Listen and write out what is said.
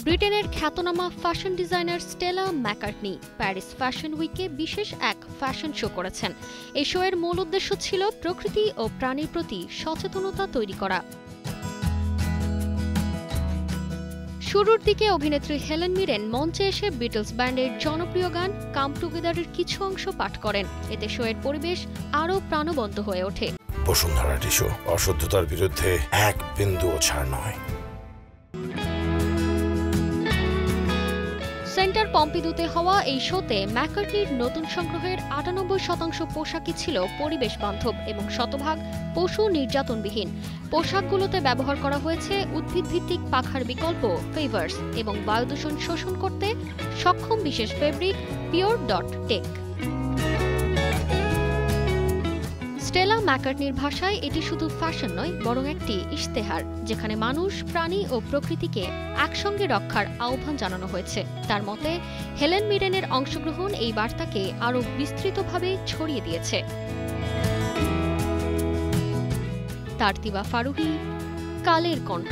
ব্রিটেনের খ্যাতনামা fashion designer Stella Macartney Paris fashion উইকে বিশেষ এক ফ্যাশন শো করেছেন। এই শো এর মূল উদ্দেশ্য ছিল প্রকৃতি ও প্রাণীর প্রতি সচেতনতা তৈরি করা। শুরুর দিকে অভিনেত্রী হেলেন মিরেন মঞ্চে এসে বিটলস ব্যান্ডের জনপ্রিয় গান কাম টুগেদারের কিছু অংশ পাঠ করেন। এতে শো এর পরিবেশ আরও প্রাণবন্ত হয়ে ওঠে। বসুন্ধরা টিস্যু অশুদ্ধতার বিরুদ্ধে এক বিন্দুও ছাড় নয়। সেন্টার পম্পিদুতে হওয়া এই শোতে ম্যাকার্টনির নতুন সংগ্রহের ৯৮% পোশাকই ছিল পরিবেশ বান্ধব এবং শতভাগ পশু নির্যাতনবিহীন। পোশাকগুলোতে ব্যবহার করা হয়েছে উদ্ভিদভিত্তিক পাখার বিকল্প ফেভার্স এবং বায়ুদূষণ শোষণ করতে সক্ষম বিশেষ ফেব্রিক পিওর.টেক। স্টেলা ম্যাকার্টনির ভাষায় এটি শুধু ফ্যাশন নয়, বরং একটি ইশতেহার, যেখানে মানুষ, প্রাণী ও প্রকৃতিকে একসঙ্গে রক্ষার আহ্বান জানানো হয়েছে। তার মতে, হেলেন মিরেনের অংশগ্রহণ এই বার্তাকে আরও বিস্তৃতভাবে ছড়িয়ে দিয়েছে। তারতিবা ফারুহী, কালের কণ্ঠ।